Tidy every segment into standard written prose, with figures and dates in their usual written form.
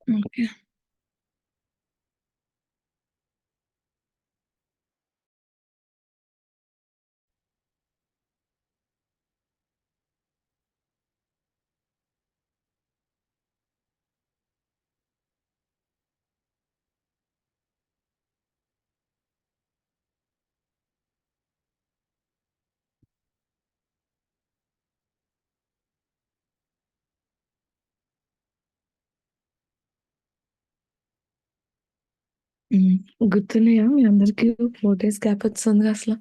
Okay. హ్మ్. గుర్తున్నాయా మీ అందరికి 4 డేస్ గ్యాప్ వచ్చిందిగా అసల?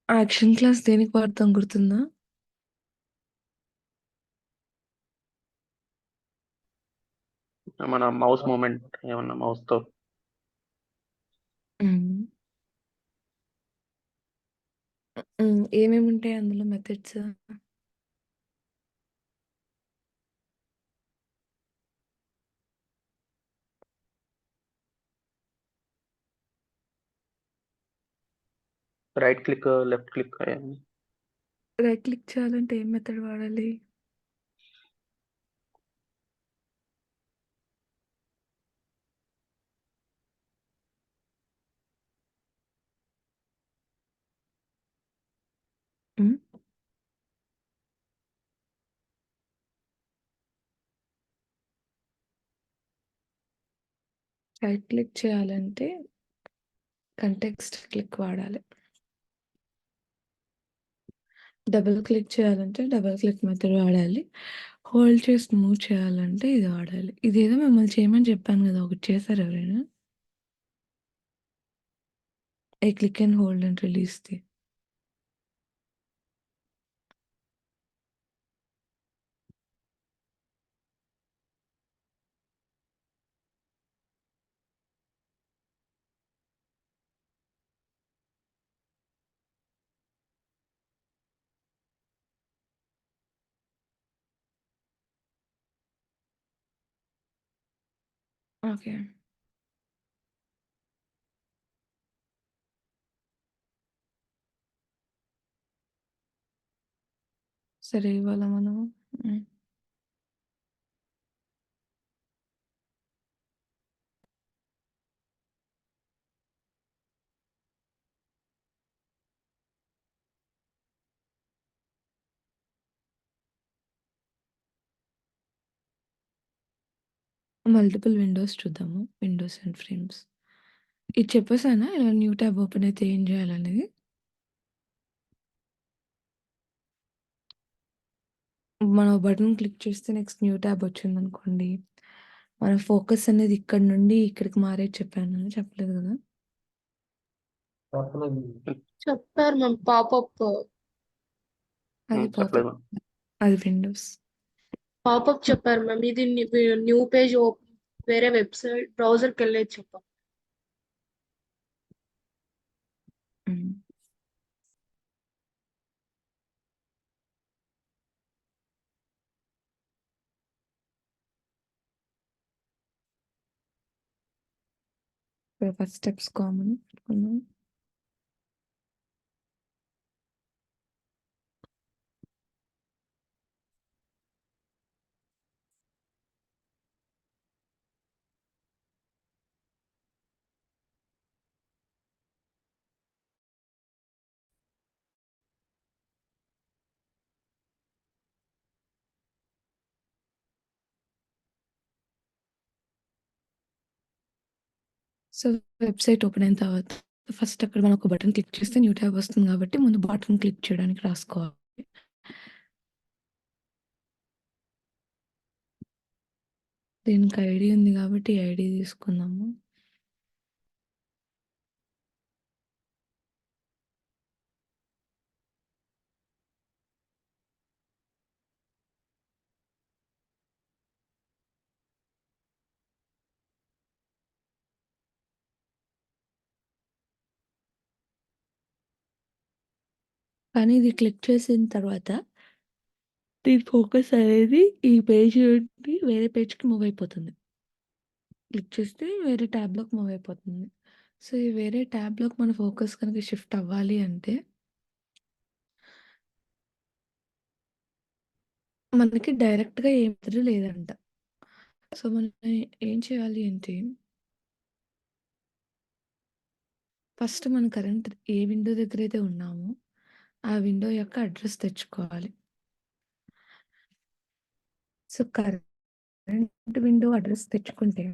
ఆ యాక్షన్ క్లాస్ దేనికి వాడతాం గుర్తుందా? మన మౌస్ మూవ్‌మెంట్ ఏమన్నా మౌస్‌తో హ్మ్. ఏమేముంటాయి అందులో methods? Right click, left click అయన్నీ. రైట్ క్లిక్ చేయాలంటే ఏం మెథడ్ వాడాలి? హ్మ్. రైట్ క్లిక్ చేయాలంటే కంటెక్స్ట్ క్లిక్ వాడాలి. డబుల్ క్లిక్ చేయాలంటే డబుల్ క్లిక్ మెథడ్ వాడాలి. హోల్డ్ చేసి మూవ్ చేయాలంటే ఇది వాడాలి. ఇదేదో మిమ్మల్ని చేయమని చెప్పాను గదా! ఒకటి చేసారా ఎవరైనా? A click and hold and రిలీజ్‌ది. ఓకే. సరే ఇవాళ మనం హ్మ్. మల్టిపుల్ విండోస్ చూద్దాము. Windows and frames. ఇది చెప్పేసానా? ఇలా న్యూ ట్యాబ్ ఓపెన్ అయితే ఏం చేయాలనేది? మనం బటన్ క్లిక్ చేస్తే నెక్స్ట్ న్యూ ట్యాబ్ వచ్చిందనుకోండి. మన ఫోకస్ అనేది ఇక్కడి నుండి ఇక్కడికి మారేది చెప్పాను. చెప్పలేదు గదా! చెప్పారు మ్యామ్. పాపప్ అది చెప్పలేదు పాపప్. మ్యామ్. అది విండోస్. పాపప్ చెప్పారు మ్యామ్. ఇది న్యూ పేజ్ వేరే వెబ్సైట్ బ్రౌజర్కి వెళ్ళేది చెప్పాం. హ్మ్. ఫస్ట్ స్టెప్స్ కామన్ పెట్టుకున్నాం. సో, వెబ్‌సైట్ ఓపెన్ అయిన తర్వాత ఫస్ట్ అక్కడ మనం ఒక బటన్ క్లిక్ చేస్తే న్యూ ట్యాబ్ వస్తుంది కాబట్టి ముందు బటన్ క్లిక్ చేయడానికి రాసుకోవాలి. దీనికి ఐడీ ఉంది కాబట్టి ఐడీ తీసుకుందాము. కానీ ఇది క్లిక్ చేసిన తర్వాత దీని ఫోకస్ అనేది ఈ పేజ్ నుండి వేరే పేజ్‌కి మూవ్ అయిపోతుంది. క్లిక్ చేస్తే వేరే ట్యాబ్‌లోకి మూవ్ అయిపోతుంది. సో, ఈ వేరే ట్యాబ్‌లోకి మన ఫోకస్ కనుక షిఫ్ట్ అవ్వాలి అంటే మనకి డైరెక్ట్‌గా ఏ మెథడ్ లేదంట. సో, మనం ఏం చేయాలి అంటే, ఫస్ట్ మన కరెంట్ ఏ విండో దగ్గరైతే ఉన్నామో, ఆ విండో యొక్క అడ్రెస్ తెచ్చుకోవాలి. సో, కరెంట్ విండో అడ్రెస్ తెచ్చుకుంటే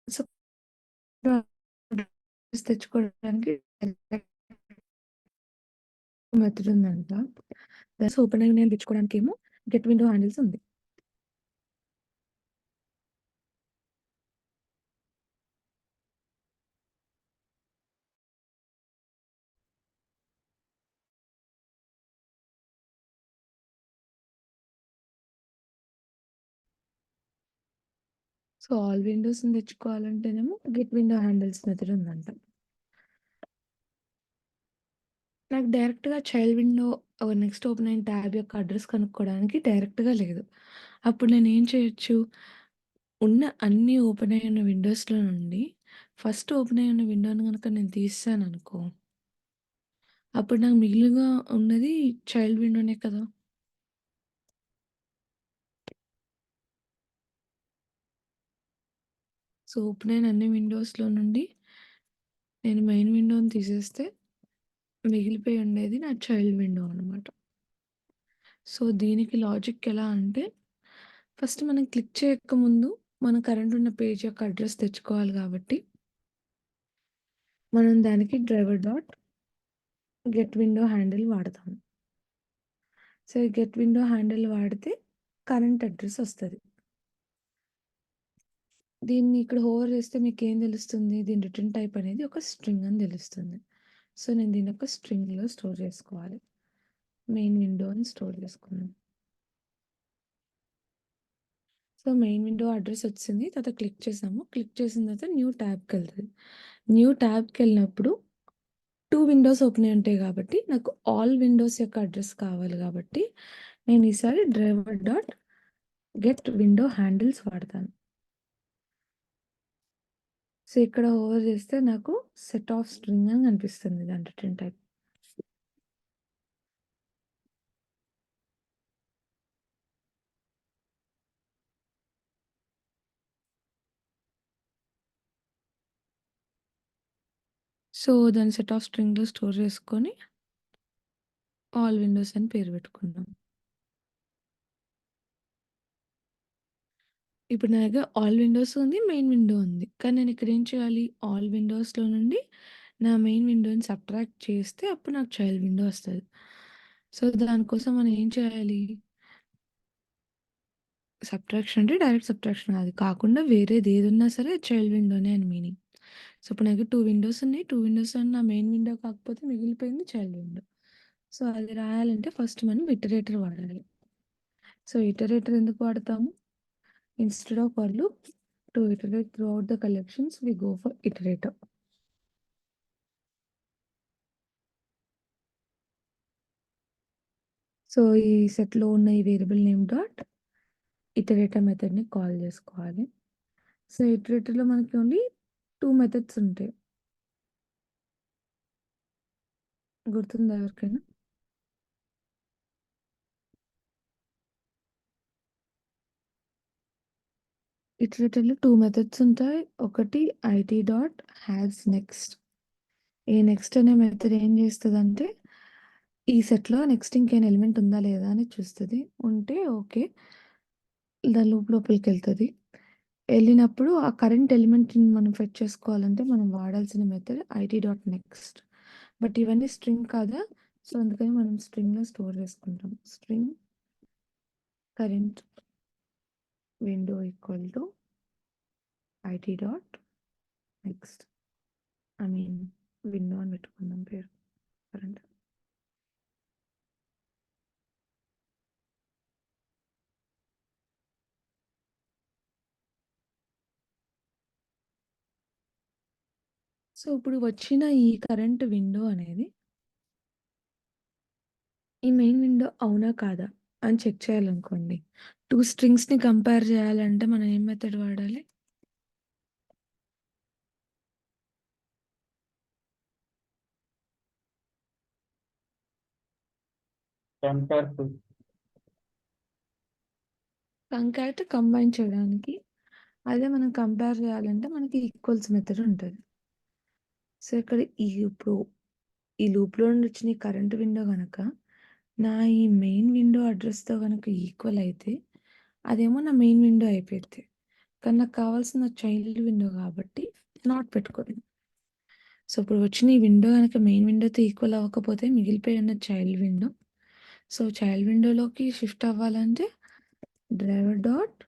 సో, అడ్రెస్ తెచ్చుకోవడానికి మెథడ్ ఉందంట. సో, ఓపెన్ అయిన తెచ్చుకోవడానికేమో గెట్ విండో హ్యాండిల్స్ ఉంది. సో, ఆల్ విండోస్‌ని తెచ్చుకోవాలంటేనేమో గెట్ విండో హ్యాండిల్స్ మెథడ్ ఉందంట. నాకు డైరెక్ట్‌గా చైల్డ్ విండో నెక్స్ట్ ఓపెన్ అయిన ట్యాబ్ యొక్క అడ్రెస్ కనుక్కోవడానికి డైరెక్ట్‌గా లేదు. అప్పుడు నేనేం చేయొచ్చు? ఉన్న అన్ని ఓపెన్ అయ్యున్న విండోస్‌లో నుండి ఫస్ట్ ఓపెన్ అయ్యున్న విండోని గనుక నేను తీసేసాననుకో, అప్పుడు నాకు మిగిలిగా ఉన్నది చైల్డ్ విండోనే కదా! సో, ఓపెన్ అయిన అన్ని విండోస్‌లో నుండి నేను మెయిన్ విండోని తీసేస్తే మిగిలిపోయి ఉండేది నా చైల్డ్ విండో అనమాట. సో, దీనికి లాజిక్ ఎలా అంటే, ఫస్ట్ మనం క్లిక్ చేయకముందు మన కరెంట్ ఉన్న పేజ్ యొక్క అడ్రెస్ తెచ్చుకోవాలి కాబట్టి, మనం దానికి driver dot get window handle వాడతాం. సో, ఈ గెట్ విండో హ్యాండిల్ వాడితే కరెంట్ అడ్రెస్ వస్తది. దీన్ని ఇక్కడ హోవర్ చేస్తే మీకేం తెలుస్తుంది? దీని రిటర్న్ టైప్ అనేది ఒక స్ట్రింగ్ అని తెలుస్తుంది. సో, నేను దీన్ని ఒక స్ట్రింగ్‌లో స్టోర్ చేసుకోవాలి. మెయిన్ విండో అని స్టోర్ చేసుకున్నాను. సో, మెయిన్ విండో అడ్రెస్ వచ్చింది. తర్వాత క్లిక్ చేసాము. క్లిక్ చేసిన తర్వాత న్యూ ట్యాబ్‌కెళ్తది. న్యూ ట్యాబ్‌కెళ్ళినప్పుడు 2 విండోస్ ఓపెన్ అయి ఉంటాయి కాబట్టి, నాకు ఆల్ విండోస్ యొక్క అడ్రెస్ కావాలి కాబట్టి, నేను ఈసారి driver dot get window handles వాడతాను. సో, ఇక్కడ హోవర్ చేస్తే నాకు సెట్ ఆఫ్ స్ట్రింగ్ అని కనిపిస్తుంది దాని రిటర్న్ టైప్. సో, దాన్ని సెట్ ఆఫ్ స్ట్రింగ్‌లో స్టోర్ చేసుకొని ఆల్ విండోస్ అని పేరు పెట్టుకున్నాం. ఇప్పుడు నా దగ్గర ఆల్ విండోస్ ఉంది. మెయిన్ విండో ఉంది. కానీ నేను ఇక్కడ ఏం చేయాలి? ఆల్ విండోస్‌లో నుండి నా మెయిన్ విండోని సబ్ట్రాక్ట్ చేస్తే అప్పుడు నాకు చైల్డ్ విండో వస్తది. సో, దానికోసం మనం ఏం చేయాలి? సబ్ట్రాక్షన్ అంటే డైరెక్ట్ సబ్ట్రాక్షన్ కాదు. కాకుండా వేరేది ఏదున్నా సరే చైల్డ్ విండోనే అని మీనింగ్. సో, ఇప్పుడు నాకు 2 విండోస్ ఉన్నాయి. 2 విండోస్‌లో నా మెయిన్ విండో కాకపోతే మిగిలిపోయింది చైల్డ్ విండో. సో, అది రాయాలంటే ఫస్ట్ మనం ఇటరేటర్ వాడాలి. సో, ఇటరేటర్ ఎందుకు వాడతాము? Instead of for loop, to iterate throughout the collections, we go for iterator. So, ఈ సెట్‌లో ఉన్న ఈ వేరియబుల్ నేమ్ డాట్ ఇటరేటర్ మెథడ్‌ని కాల్ చేసుకోవాలి. సో, ఇటరేటర్‌లో మనకి ఓన్లీ 2 మెథడ్స్ ఉంటాయి. గుర్తుందా ఎవరికైనా? ఇటరేటర్‌లో 2 మెథడ్స్ ఉంటాయి. ఒకటి ఐటీ డాట్ హ్యాస్ నెక్స్ట్. ఈ నెక్స్ట్ అనే మెథడ్ ఏం చేస్తదంటే, ఈ సెట్‌లో నెక్స్ట్ ఇంకేమైనా ఎలిమెంట్ ఉందా లేదా అని చూస్తది. ఉంటే ఓకే. దాని లూప్ లోపలికెళ్తది. ఎళ్ళినప్పుడు ఆ కరెంట్ ఎలిమెంట్‌ని మనం ఫెచ్ చేసుకోవాలంటే మనం వాడాల్సిన method IT dot next. But ఇవన్నీ స్ట్రింగ్ కాదా? సో, అందుకని మనం స్ట్రింగ్‌లో స్టోర్ చేసుకుంటాం. String current window equal to IT dot next. I mean window అని పెట్టుకుందాం పేరు. కరెంట్. సో, ఇప్పుడు వచ్చిన ఈ కరెంట్ విండో అనేది ఈ మెయిన్ విండో అవునా కాదా అని చెక్ చేయాలనుకోండి. 2 స్ట్రింగ్స్‌ని కంపేర్ చేయాలంటే మనం ఏం మెథడ్ వాడాలి? కంపేర్ టు కంకాట్ కంబైన్ చేయడానికి. అదే మనం కంపేర్ చేయాలంటే మనకి ఈక్వల్స్ మెథడ్ ఉంటుంది. సో ఇక్కడ ఇప్పుడు ఈ లూప్లో నుండి వచ్చిన ఈ కరెంట్ విండో కనుక నా ఈ మెయిన్ విండో అడ్రస్తో కనుక ఈక్వల్ అయితే అదేమో నా మెయిన్ విండో అయిపోయింది. కానీ నాకు కావాల్సిన చైల్డ్ విండో కాబట్టి నాట్ పెట్టుకోండి. సో ఇప్పుడు వచ్చిన ఈ విండో కనుక మెయిన్ విండోతో ఈక్వల్ అవ్వకపోతే మిగిలిపోయి ఉన్న చైల్డ్ విండో. సో చైల్డ్ విండోలోకి షిఫ్ట్ అవ్వాలంటే డ్రైవర్ డాట్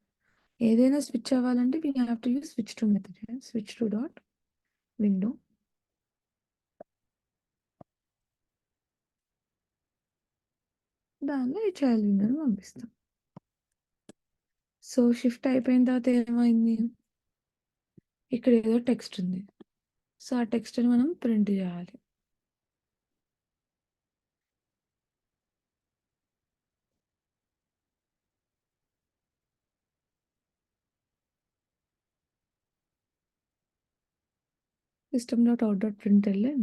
ఏదైనా స్విచ్ అవ్వాలంటే we have to use switch to method. Switch to dot window. దానిలో ఈ చైల్డ్ విండోని పంపిస్తాం. సో షిఫ్ట్ అయిపోయిన తర్వాత ఏమైంది, ఇక్కడ ఏదో టెక్స్ట్ ఉంది. సో ఆ టెక్స్ట్ని మనం ప్రింట్ చేయాలి. system.out.println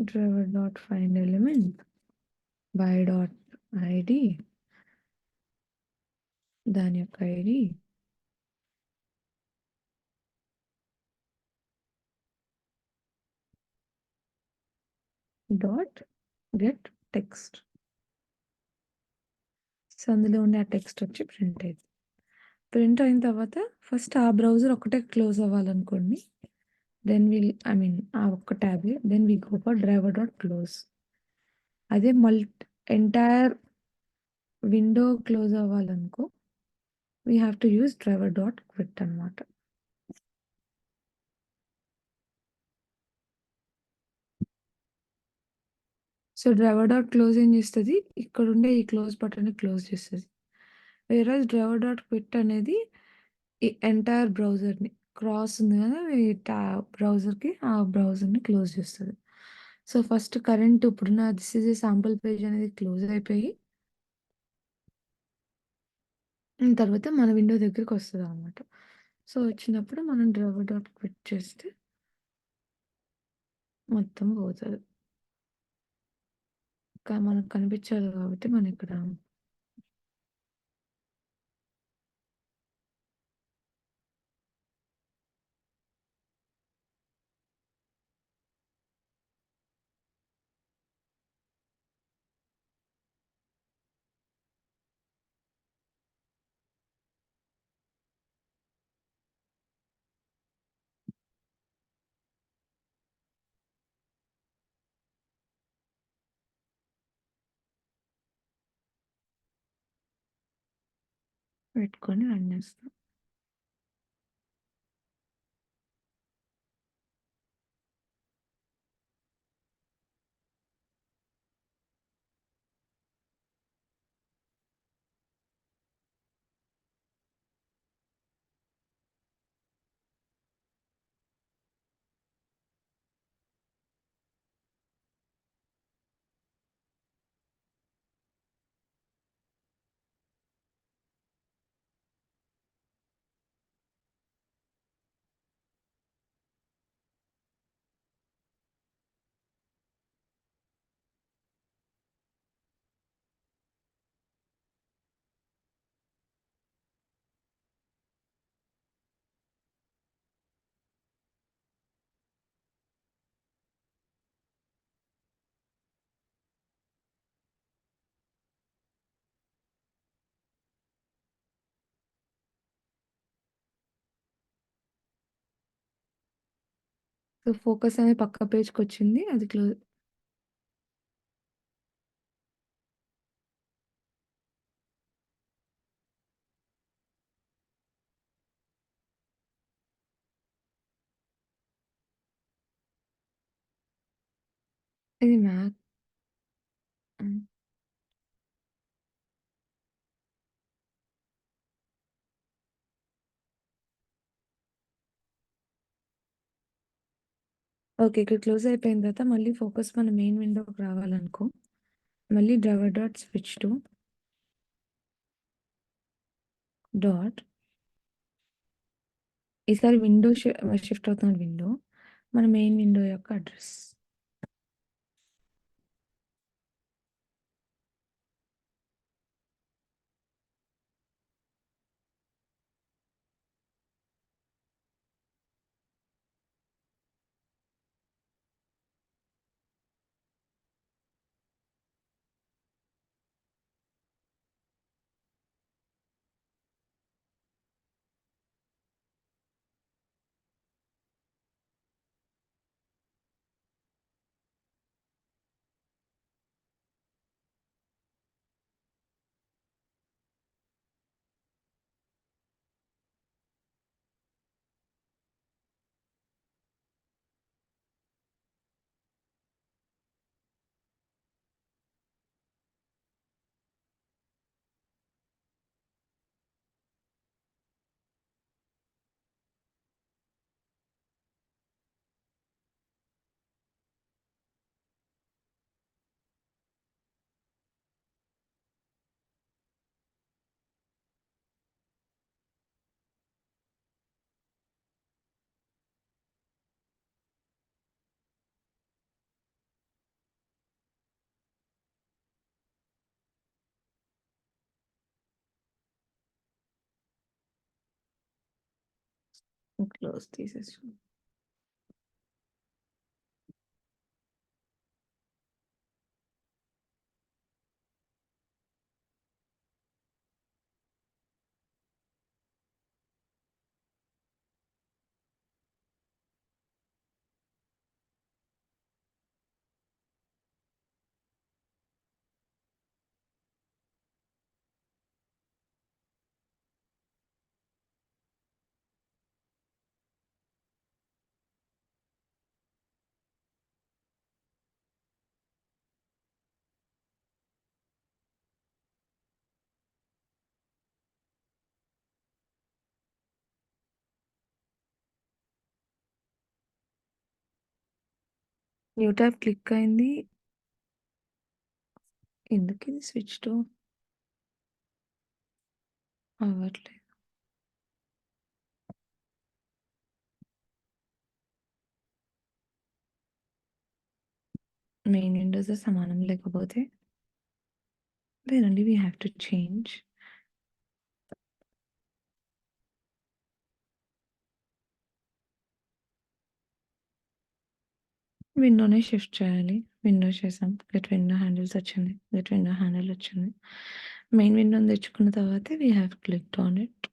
driver.findElement by.id దాని యొక్క ఐడి .get text. సో అందులో ఉండే ఆ టెక్స్ట్ వచ్చి ప్రింట్ అయింది. ప్రింట్ అయిన తర్వాత ఫస్ట్ ఆ బ్రౌజర్ ఒకటే క్లోజ్ అవ్వాలనుకోండి. దెన్ ఆ ఒక్క tab, then we go for driver.close. అదే ఎంటైర్ విండో క్లోజ్ అవ్వాలనుకో we have to use driver.quit అనమాట. సో driver.close ఏం చేస్తుంది, ఇక్కడ ఉండే ఈ క్లోజ్ బటన్ని క్లోజ్ చేస్తుంది. వేరే driver.quit అనేది ఈ ఎంటైర్ బ్రౌజర్ని క్రాస్ ఉంది కదా ఈ బ్రౌజర్కి, ఆ బ్రౌజర్ని క్లోజ్ చేస్తుంది. సో ఫస్ట్ కరెంట్ ఇప్పుడున్న this is a sample page అనేది క్లోజ్ అయిపోయి తర్వాత మన విండో దగ్గరికి వస్తుంది అనమాట. సో వచ్చినప్పుడు మనం driver.quit చేస్తే మొత్తం పోతుంది. మనకు కనిపించాలి కాబట్టి మనం ఇక్కడ పెట్టుకొని రన్ చేస్తాం. సో ఫోకస్ అనేది పక్క పేజ్కి వచ్చింది, అది క్లోజ్. ఇది మ్యాక్. ఓకే, ఇక్కడ క్లోజ్ అయిపోయిన తర్వాత మళ్ళీ ఫోకస్ మన మెయిన్ విండోకి రావాలనుకో మళ్ళీ driver.switch to డాట్ ఈసారి విండో షిఫ్ట్ అవుతున్న విండో మన మెయిన్ విండో యొక్క అడ్రస్. క్లోజ్ తీసేసి న్యూ ట్యాబ్ క్లిక్ అయింది. ఎందుకు ఇది స్విచ్ టు అవ్వట్లేదు? మెయిన్ విండోస్ సమానం లేకపోతే then only we have to change. విండోనే షిఫ్ట్ చేయాలి. విండో చేసాం. గెట్ విండో హ్యాండిల్స్ వచ్చింది. గెట్ విండో హ్యాండిల్ వచ్చింది. మెయిన్ విండోని తెచ్చుకున్న తర్వాత we have clicked on it.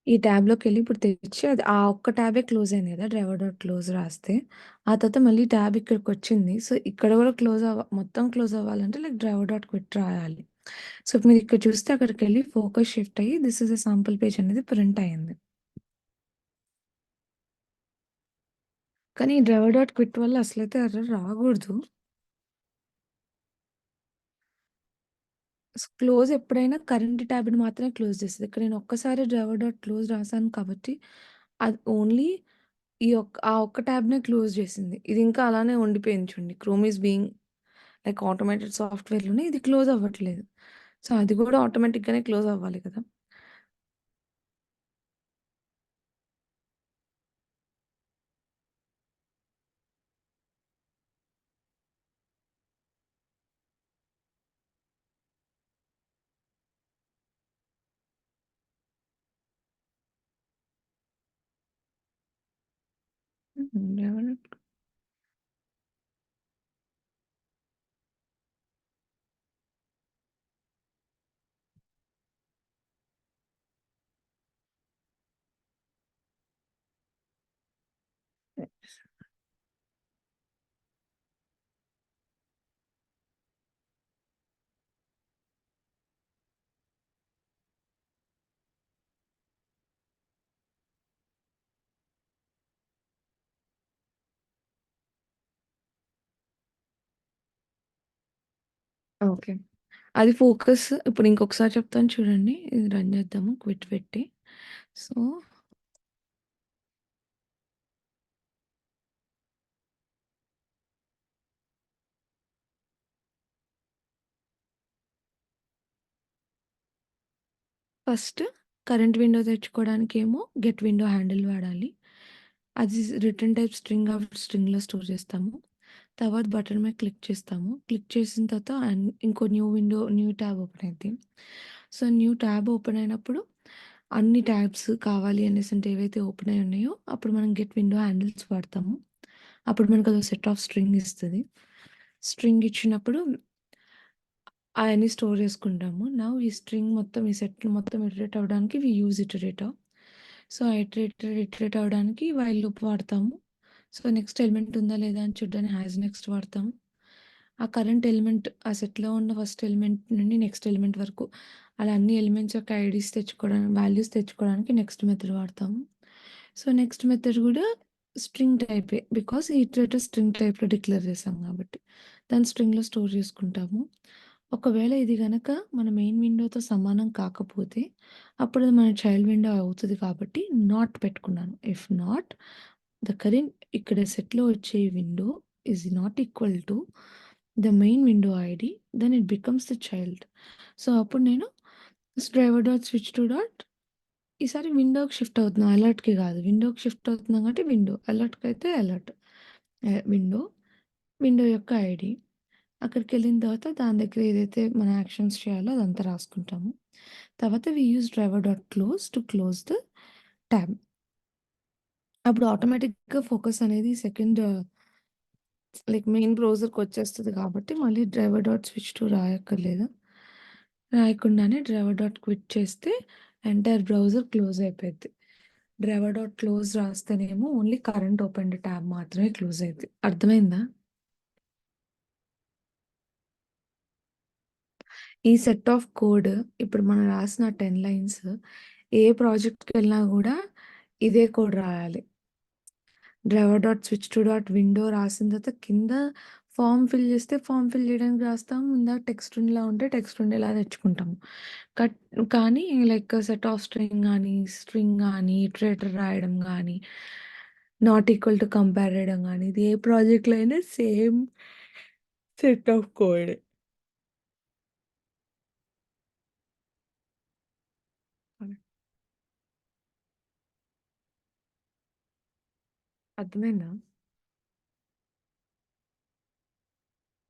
ఈ ట్యాబ్‌లోకి వెళ్ళి ఇప్పుడు తెచ్చి అది ఆ ఒక్క ట్యాబే క్లోజ్ అయింది కదా! డ్రైవర్ డాట్ క్లోజ్ రాస్తే. ఆ తర్వాత మళ్ళీ ట్యాబ్ ఇక్కడికొచ్చింది. సో, ఇక్కడ కూడా మొత్తం క్లోజ్ అవ్వాలంటే లైక్ డ్రైవర్ డాట్ క్విట్ రాయాలి. సో, మీరు ఇక్కడ చూస్తే అక్కడికెళ్ళి ఫోకస్ షిఫ్ట్ అయ్యి this is a sample page అనేది ప్రింట్ అయింది. కానీ ఈ డ్రైవర్ డాట్ క్విట్ వల్ల అసలైతే ఎర్రర్ రాకూడదు. క్లోజ్ ఎప్పుడైనా కరెంట్ ట్యాబ్‌ని మాత్రమే క్లోజ్ చేస్తది. ఇక్కడ నేను ఒక్కసారి డ్రైవర్ డాట్ క్లోజ్ రాసాను కాబట్టి అది ఓన్లీ ఆ ఒక్క ట్యాబ్‌నే క్లోజ్ చేసింది. ఇది ఇంకా అలానే ఉండిపోయింది చూడండి. Chrome is being like automated సాఫ్ట్‌వేర్‌లోనే ఇది క్లోజ్ అవ్వట్లేదు. సో, అది కూడా ఆటోమేటిక్‌గానే క్లోజ్ అవ్వాలి కదా! Driver dot okay. అది ఫోకస్ ఇప్పుడు ఇంకొకసారి చెప్తాను చూడండి. ఇది రన్ చేద్దాము క్విట్ పెట్టి. సో ఫస్ట్ కరెంట్ విండో తెచ్చుకోవడానికేమో గెట్ విండో హ్యాండిల్ వాడాలి. అది రిటర్న్ టైప్ స్ట్రింగ్ స్ట్రింగ్‌లో స్టోర్ చేస్తాము. తర్వాత బటన్ మీద క్లిక్ చేస్తాము. క్లిక్ చేసిన తర్వాత ఇంకో న్యూ ట్యాబ్ ఓపెన్ అయిద్ది. సో, న్యూ ట్యాబ్ ఓపెన్ అయినప్పుడు అన్ని ట్యాబ్స్ కావాలి అనేసంటే ఏవైతే ఓపెన్ అయ్యి ఉన్నాయో అప్పుడు మనం గెట్ విండో హ్యాండిల్స్ వాడతాము. అప్పుడు మనకు అదో సెట్ ఆఫ్ స్ట్రింగ్ ఇస్తది. స్ట్రింగ్ ఇచ్చినప్పుడు అయన్నీ స్టోర్ చేసుకుంటాము. నౌ ఈ స్ట్రింగ్ మొత్తం ఈ సెట్ మొత్తం ఇటరేట్ అవ్వడానికి we use iterator. So, iterate అవ్వడానికి వైల్ లూప్ వాడతాము. సో, నెక్స్ట్ ఎలిమెంట్ ఉందా లేదా అని చూడడానికి నెక్స్ట్ వాడతాము. ఆ కరెంట్ ఎలిమెంట్ ఆ సెట్‌లో ఉన్న ఫస్ట్ ఎలిమెంట్ నుండి నెక్స్ట్ ఎలిమెంట్ వరకు అలా అన్ని ఎలిమెంట్స్ యొక్క ఐడీస్ తెచ్చుకోవడానికి వాల్యూస్ తెచ్చుకోవడానికి నెక్స్ట్ మెథడ్ వాడతాము. సో, నెక్స్ట్ మెథడ్ కూడా స్ట్రింగ్ టైపే. బికాజ్ ఈ ఇటరేటర్ స్ట్రింగ్ టైప్‌లో డిక్లేర్ చేసాం కాబట్టి. దాన్ని స్ట్రింగ్‌లో స్టోర్ చేసుకుంటాము. ఒకవేళ ఇది గనక మన మెయిన్ విండోతో సమానం కాకపోతే అప్పుడు అది మన చైల్డ్ విండో అవుతది కాబట్టి నాట్ పెట్టుకున్నాను. ఇఫ్ నాట్ ద కరెంట్ ఇక్కడ సెట్‌లో వచ్చే window is not equal to the main window ID then it becomes the child. So, అప్పుడు నేను driver dot switch to dot ఈసారి విండోకి షిఫ్ట్ అవుతున్నాం. అలర్ట్‌కి కాదు. విండోకి షిఫ్ట్ అవుతున్నాం కాబట్టి విండో. అలర్ట్‌కైతే అలర్ట్. విండో, విండో యొక్క ఐడీ. అక్కడికెళ్ళిన తర్వాత దాని దగ్గర ఏదైతే మన యాక్షన్స్ చేయాలో అదంతా రాసుకుంటాము. తర్వాత we use driver dot close to close the tab. అప్పుడు ఆటోమేటిక్‌గా ఫోకస్ అనేది సెకండ్ లైక్ మెయిన్ బ్రౌజర్‌కొచ్చేస్తది కాబట్టి మళ్ళీ డ్రైవర్ డాట్ స్విచ్ టు రాయక్కర్లేదు. రాయకుండానే డ్రైవర్ డాట్ క్విట్ చేస్తే ఎంటైర్ బ్రౌజర్ క్లోజ్ అయిపోద్ది. డ్రైవర్ డాట్ క్లోజ్ రాస్తేనేమో ఓన్లీ కరెంట్ ఓపెన్డ్ ట్యాబ్ మాత్రమే క్లోజ్ అయిద్ది. అర్థమైందా? ఈ సెట్ ఆఫ్ కోడ్ ఇప్పుడు మనం రాసిన 10 లైన్స్ ఏ ప్రాజెక్ట్‌కెళ్ళినా గూడా ఇదే కోడ్ రాయాలి. Driver dot switch to dot window రాసిన తర్వాత కింద ఫార్మ్ ఫిల్ చేస్తే ఫార్మ్ ఫిల్ చేయడానికి రాస్తాము. ఇందాక టెక్స్ట్ ఉండేలా ఉంటే టెక్స్ట్ ఉండేలా తెచ్చుకుంటాము. కట్ కానీ లైక్ సెట్ ఆఫ్ స్ట్రింగ్ గానీ, ఇటరేటర్ రాయడం గానీ, నాట్ ఈక్వల్ టు కంపేర్ చేయడం గానీ, ఇది ఏ ప్రాజెక్ట్‌లో అయినా సేమ్ సెట్ ఆఫ్ కోడే. అర్థమైందా?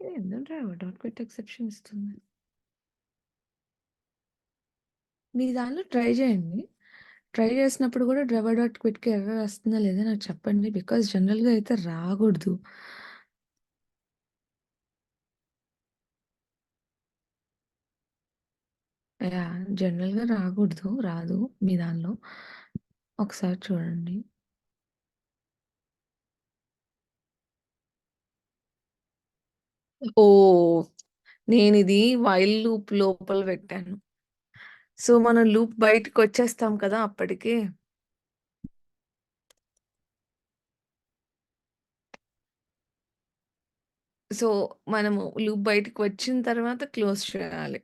ఇదేందో డ్రైవర్ డాట్ క్విట్ ఎక్సెప్షన్ ఇస్తుంది. మీ దానిలో ట్రై చేయండి. ట్రై చేసినప్పుడు కూడా డ్రైవర్ డాట్ క్విట్‌కి ఎర్రర్ వస్తుందా లేదా నాకు చెప్పండి. బికాజ్ జనరల్‌గా అయితే రాకూడదు. యాహ్! జనరల్‌గా రాకూడదు. రాదు మీ దానిలో. ఒకసారి చూడండి. ఓహ్! నేనిది వైల్ లూప్ లోపల పెట్టాను. సో, మనం లూప్ బయటికొచ్చేస్తాం కదా! అప్పటికి. సో, మనము లూప్ బయటికి వచ్చిన తర్వాత క్లోజ్ చేయాలి.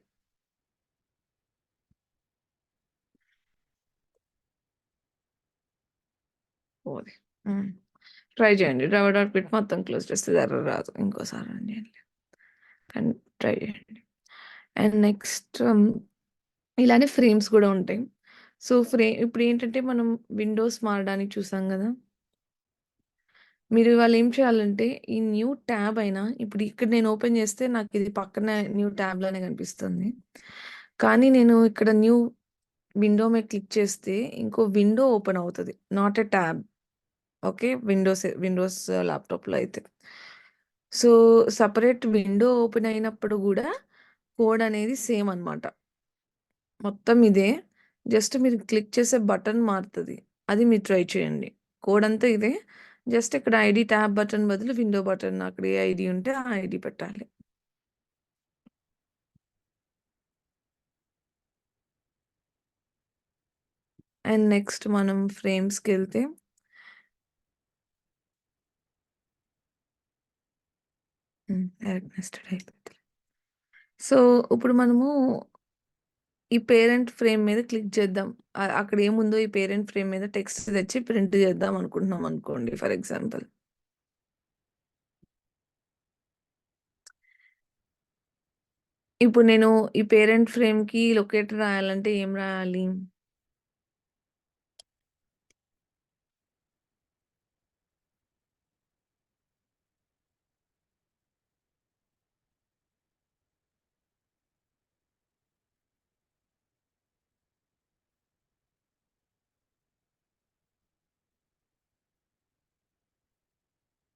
ఓది. హ్మ్. ట్రై చేయండి. డ్రైవర్ డాట్ క్విట్ మొత్తం క్లోజ్ చేస్తే ఎర్రర్ రాదు. ఇంకోసారి రన్ చేయండి. కానీ ట్రై చేయండి. అండ్ నెక్స్ట్ ఇలానే ఫ్రేమ్స్ కూడా ఉంటాయి. సో, ఇప్పుడేంటంటే మనం విండోస్ మారడానికి చూసాం గదా! మీరు ఇవాళ ఏం చేయాలంటే ఈ న్యూ ట్యాబ్ అయినా ఇప్పుడు ఇక్కడ నేను ఓపెన్ చేస్తే నాకిది పక్కనే న్యూ ట్యాబ్ లానే కనిపిస్తుంది. కానీ నేను ఇక్కడ న్యూ విండో మీద క్లిక్ చేస్తే ఇంకో విండో ఓపెన్ అవుతది. Not a tab. Okay. Windows ల్యాప్‌టాప్‌లో అయితే. సో, సెపరేట్ విండో ఓపెన్ అయినప్పుడు గూడా కోడ్ అనేది సేమ్ అన్నమాట. మొత్తం ఇదే. జస్ట్ మీరు క్లిక్ చేసే బటన్ మారుతది. అది మీరు ట్రై చేయండి. కోడ్ అంతా ఇదే. జస్ట్ ఇక్కడ ఐడీ ట్యాబ్ బటన్ బదులు విండో బటన్ అక్కడ ఏ ఐడీ ఉంటే ఆ ఐడీ పెట్టాలి. అండ్ నెక్స్ట్ మనం ఫ్రేమ్స్‌కెళ్తే డైరెక్ట్ నెస్టెడ్ అయిపోతది. సో, ఇప్పుడు మనము ఈ పేరెంట్ ఫ్రేమ్ మీద క్లిక్ చేద్దాం. అక్కడ ఏముందో ఈ పేరెంట్ ఫ్రేమ్ మీద టెక్స్ట్ తెచ్చి ప్రింట్ చేద్దాం అనుకుంటున్నాం అనుకోండి ఫర్ ఎగ్జాంపుల్. ఇప్పుడు నేను ఈ పేరెంట్ ఫ్రేమ్‌కి లొకేటర్ రాయాలంటే ఏం రాయాలి?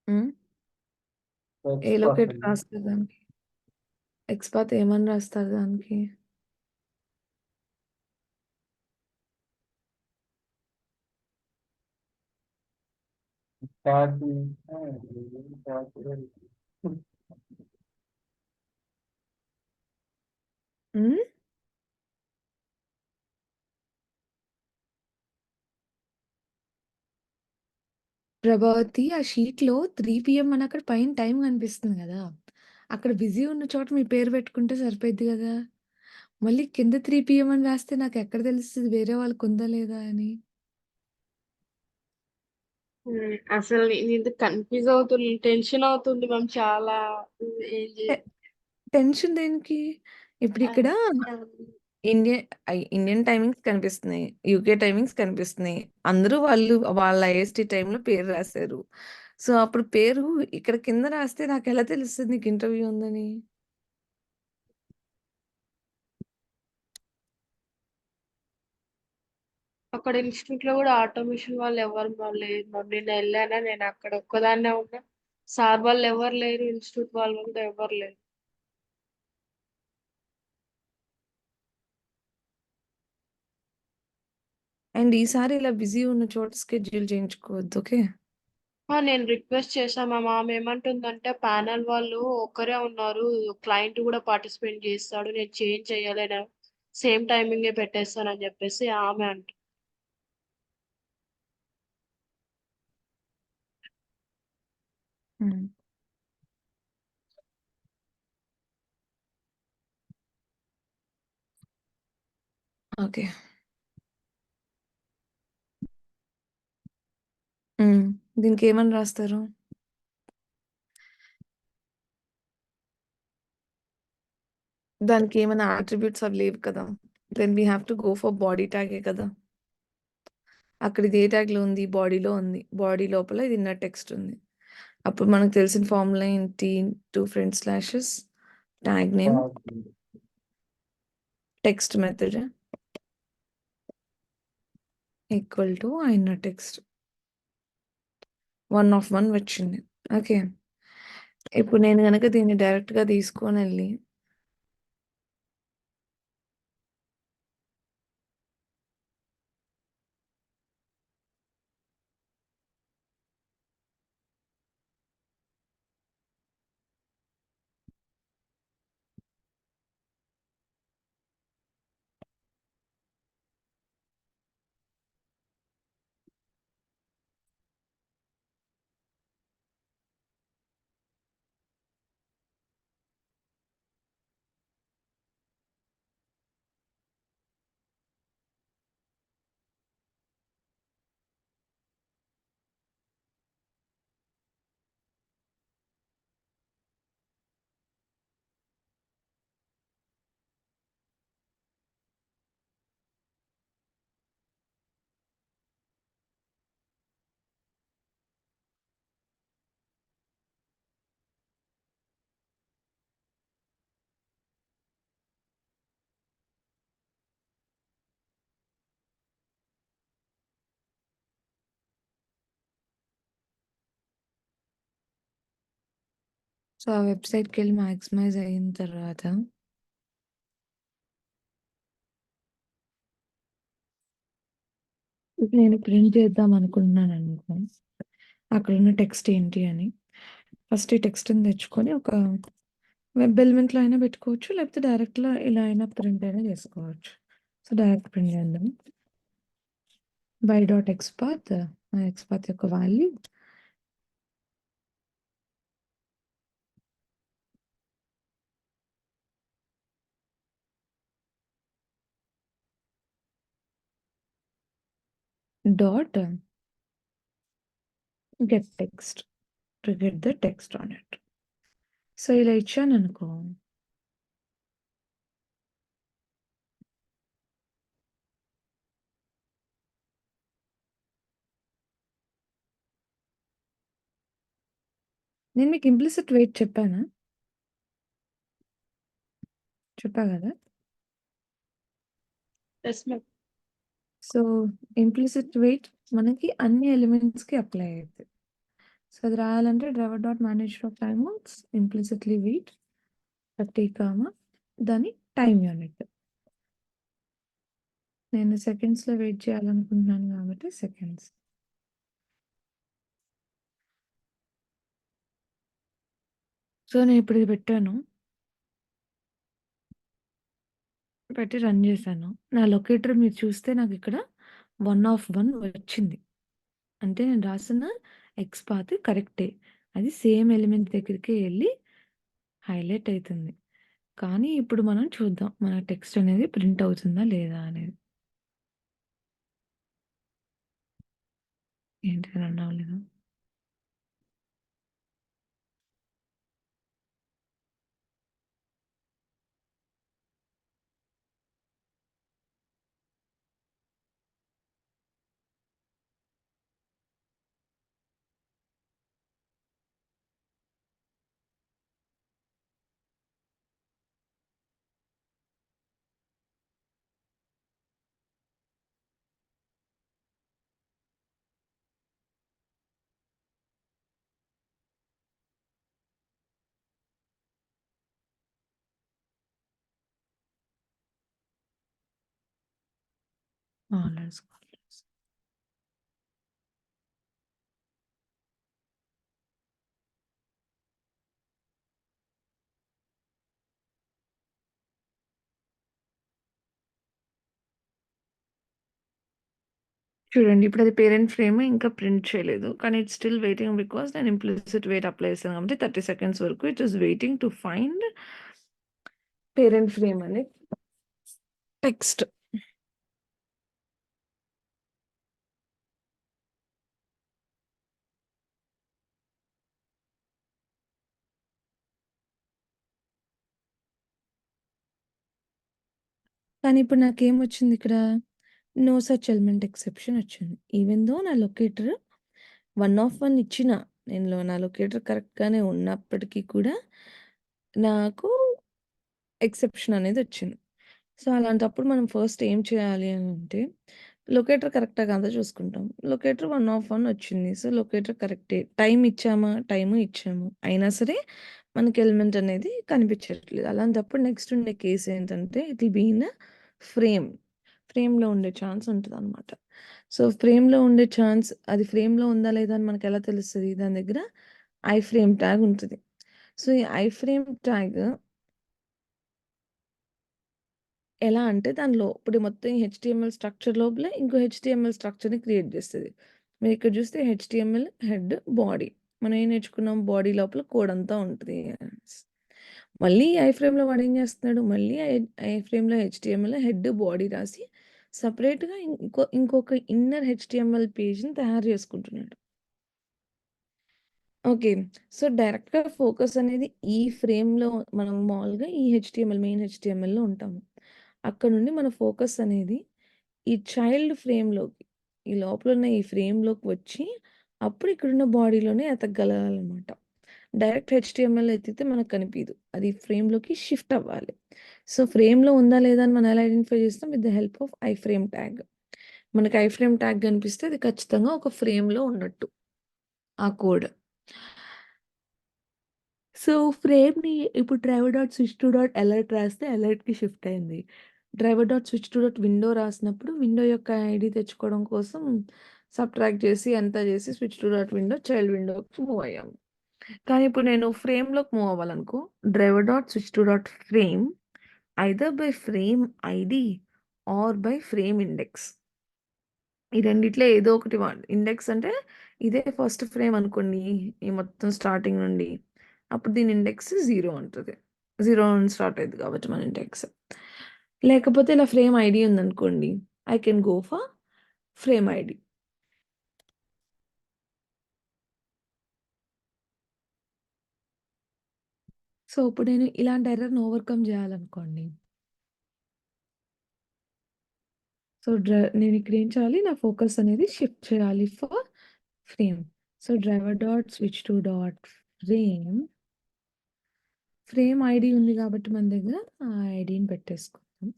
హ్మ్. ఏ లొకేటర్ రాస్తారు దానికి? ఎక్స్‌పాత్ ఏమని రాస్తారు దానికి? హ్మ్. ప్రభావతి ఆ షీట్‌లో 3 పీఎం అని అక్కడ పైన టైం కనిపిస్తుంది గదా! అక్కడ బిజీ ఉన్న చోట మీ పేరు పెట్టుకుంటే సరిపోయిద్ది గదా! మళ్ళీ కింద 3 పీఎం అని రాస్తే నాకెక్కడ తెలుస్తది వేరే వాళ్ళకుందా లేదా అని? అసలు నేను కన్‌ఫ్యూజ్ అవుతుంది. టెన్షన్ అవుతుంది మ్యామ్ చాలా. ఏం జే టె టెన్షన్ దేనికి? ఇప్పుడిక్కడ ఆహ్, ఇండియన్ ఇండియన్ టైమింగ్స్ కనిపిస్తున్నాయి. యూకే టైమింగ్స్ కనిపిస్తున్నాయి. అందరూ వాళ్ళ ఐఎస్‌టీ టైమ్‌లో పేరు రాసారు. సో, అప్పుడు పేరు ఇక్కడ కింద రాస్తే నాకెలా తెలుస్తది నీకు ఇంటర్వ్యూ ఉందని? అక్కడ ఇన్‌స్టిట్యూట్‌లో గూడా ఆటోమేషన్ వాళ్ళు ఎవరు లేరు మ్యామ్. నేనెళ్ళానా, నేనక్కడ ఒక్కదాన్నే ఉన్నా. సార్ వాళ్ళెవరు లేరు. ఇన్‌స్టిట్యూట్ వాళ్ళు గూడా ఎవరు లేరు. అండ్ ఈసారి ఇలా బిజీ ఉన్న చోట స్కెడ్యూల్ చేయించుకోవద్దు. ఓకే. నేను రిక్వెస్ట్ చేశా మ్యామ్. ఆమె ఏమంటుందంటే ప్యానెల్ వాళ్ళు ఒక్కరే ఉన్నారు. క్లయింట్ గూడా పార్టిసిపేట్ జేస్తాడు. నేను చేంజ్ చేయలేను. సేమ్ టైమింగే పెట్టేస్తానని జెప్పేసి ఆమె హ్మ్. ఓకే. హ్మ్. దీనికేమని రాస్తారు? దానికేమైనా అట్రిబ్యూట్స్ అవి లేవు కదా! Then we have to go for body ట్యాగే కదా! అక్కడ ఇది ఏ ట్యాగ్‌లో ఉంది? బాడీలో ఉంది. బాడీ లోపల ఇది ఇన్నర్ టెక్స్ట్ ఉంది. అప్పుడు మనకు తెలిసిన ఫార్ములా ఏంటి? 2 front slashes tag name text method equal to ఆ ఇన్నర్ టెక్స్ట్. 1 ఆఫ్ 1 వచ్చింది. ఓకే. ఇప్పుడు నేను గనక దీన్ని డైరెక్ట్‌గా తీసుకొనెళ్ళి సో, ఆ వెబ్‌సైట్‌కెళ్ళి మాక్సిమైజ్ అయిన తర్వాత ఇప్పుడు నేను ప్రింట్ చేద్దాం అనుకుంటున్నాననుకో, అక్కడున్న టెక్స్ట్ ఏంటి అని. ఫస్ట్ ఈ టెక్స్ట్‌ని తెచ్చుకొని ఒక వెబ్ ఎలిమెంట్‌లో అయినా పెట్టుకోవచ్చు. లేకపోతే డైరెక్ట్‌లో ఇలా అయినా ప్రింట్ అయినా చేసుకోవచ్చు. సో, డైరెక్ట్ ప్రింట్ చేద్దాం. బై డాట్ ఎక్స్‌పాత్ ఆ ఎక్స్‌పాత్ యొక్క value dot get text to get the text on it. So, ఇలా ఇచ్చాననుకో నేను మీకు ఇంప్లిసిట్ వెయిట్ చెప్పానా? చెప్పా గదా! Yes ma'am. So, implicit wait మనకి అన్ని ఎలిమెంట్స్‌కి అప్లై అయిద్ది. సో, అది రాయాలంటే driver dot manager of timeouts implicitly wait 30 దాని టైమ్ యూనిట్. నేను సెకండ్స్‌లో వెయిట్ చేయాలనుకుంటున్నాను కాబట్టి సెకండ్స్. సో, నేను ఇప్పుడు ఇది పెట్టాను. పెట్టి రన్ చేశాను. నా లొకేటర్ మీరు చూస్తే నాకిక్కడ 1 వచ్చింది. అంటే నేను రాసిన ఎక్స్ పాత్ కరెక్టే. అది సేమ్ ఎలిమెంట్ దగ్గరికే ఎళ్లి హైలైట్ అయితుంది. కానీ ఇప్పుడు మనం చూద్దాం. మన టెక్స్ట్ అనేది ప్రింట్ అవుతుందా లేదా అనేది. ఏంటి రన్ అవ్వలేదు? Let's go. చూడండి ఇప్పుడది పేరెంట్ ఫ్రేమ్ ఇంకా ప్రింట్ చేయలేదు. కానీ ఇట్స్ స్టిల్ వెయిటింగ్ బికాజ్ నేను ఇంప్లిసిట్ వెయిట్ అప్లై చేశాను కాబట్టి 30 సెకండ్స్ వరకు it is waiting to find parent frame అనే టెక్స్ట్. కానీ ఇప్పుడు నాకేమొచ్చింది ఇక్కడ? నో సచ్ ఎలిమెంట్ ఎక్సెప్షన్ వచ్చింది. ఈవెన్ దో నా లొకేటర్ 1 ఇచ్చిన నేను నా లొకేటర్ కరెక్ట్‌గానే ఉన్నప్పటికీ కూడా నాకు ఎక్సెప్షన్ అనేది వచ్చింది. సో, అలాంటప్పుడు మనం ఫస్ట్ ఏం చేయాలి అనంటే లొకేటర్ కరెక్టా కాదా చూసుకుంటాం. లొకేటర్ 1 వచ్చింది. సో, లొకేటర్ కరెక్టే. టైమ్ ఇచ్చామా? టైము ఇచ్చాము. అయినా సరే మనకి ఎలిమెంట్ అనేది కనిపించట్లేదు. అలాంటప్పుడు నెక్స్ట్ ఉండే కేస్ ఏంటంటే it will be in a frame. ఫ్రేమ్‌లో ఉండే ఛాన్స్ ఉంటదనమాట. సో, ఫ్రేమ్‌లో ఉండే ఛాన్స్ అది ఫ్రేమ్‌లో ఉందా లేదా అని మనకెలా తెలుస్తది? దాని దగ్గర ఐ ఫ్రేమ్ ట్యాగ్ ఉంటది. సో, ఈ ఐ ఫ్రేమ్ ట్యాగ్ ఎలా అంటే దానిలో ఇప్పుడు మొత్తం ఈ హెచ్‌టీఎంఎల్ స్ట్రక్చర్ లోపలే ఇంకో హెచ్‌టీఎంఎల్ స్ట్రక్చర్‌ని క్రియేట్ చేస్తది. మీరిక్కడ చూస్తే హెచ్‌టీఎంఎల్, హెడ్, బాడీ. మనం ఏం నేర్చుకున్నాం? బాడీ లోపల కోడ్ అంతా ఉంటది అనేసి. మళ్ళీ ఐ ఫ్రేమ్‌లో వాడేం చేస్తున్నాడు? మళ్ళీ ఐ ఫ్రేమ్‌లో హెచ్‌టీఎంఎల్, హెడ్, బాడీ రాసి సెపరేట్‌గా ఇంకొక ఇన్నర్ హెచ్‌టీఎంఎల్ పేజ్‌ని తయారు చేసుకుంటున్నాడు. ఓకే. సో, డైరెక్ట్‌గా ఫోకస్ అనేది ఈ ఫ్రేమ్‌లో మనం మామూలుగా ఈ మెయిన్ హెచ్‌టీఎంఎల్‌లో ఉంటాము. అక్కడ నుండి మన ఫోకస్ అనేది ఈ చైల్డ్ ఫ్రేమ్‌లోకి, ఈ లోపలున్న ఈ ఫ్రేమ్‌లోకి వచ్చి, అప్పుడు ఇక్కడున్న బాడీలోనే ఎతకగలగాలనమాట. డైరెక్ట్ హెచ్‌టీఎంఎల్ ఎతికితే మనకు కనిపీదు. అది ఫ్రేమ్‌లోకి షిఫ్ట్ అవ్వాలి. సో, ఫ్రేమ్‌లో ఉందా లేదా అని మనం ఎలా ఐడెంటిఫై చేస్తాం? With the help of I frame tag. మనకి ఐ ఫ్రేమ్ ట్యాగ్ కనిపిస్తే అది ఖచ్చితంగా ఒక ఫ్రేమ్‌లో ఉన్నట్టు ఆ కోడ్. సో, ఫ్రేమ్‌ని ఇప్పుడు driver dot switch to dot alert రాస్తే అలర్ట్‌కి షిఫ్ట్ అయింది. Driver dot switch to dot window రాసినప్పుడు విండో యొక్క ఐడీ తెచ్చుకోవడం కోసం సబ్ట్రాక్ట్ చేసి అంతా చేసి switch to dot window child విండోకి మూవ్ అయ్యాము. కానీ ఇప్పుడు నేను ఫ్రేమ్‌లోకి మూవ్ అవ్వాలనుకో driver dot switch to dot frame either by frame ID or by frame index. ఈ రెండిట్లో ఏదో ఒకటి ఇండెక్స్ అంటే ఇదే ఫస్ట్ ఫ్రేమ్ అనుకోండి. ఈ మొత్తం స్టార్టింగ్ నుండి. అప్పుడు దీని ఇండెక్స్ 0 ఉంటది. 0 నుండి స్టార్ట్ అయిద్ది కాబట్టి మన ఇండెక్స్. లేకపోతే ఇలా ఫ్రేమ్ ఐడీ ఉందనుకోండి. I can go for frame ID. So, ఇప్పుడు నేను ఇలాంటి ఎర్రర్‌ని ఓవర్‌కమ్ చేయాలనుకోండి. సో, నేను ఇక్కడ ఏం చేయాలి? నా ఫోకస్ అనేది షిఫ్ట్ చేయాలి for frame. So, driver dot switch to dot frame. Frame ID ఉంది కాబట్టి మన దగ్గర ఆ ఐడీని పెట్టేసుకుందాం.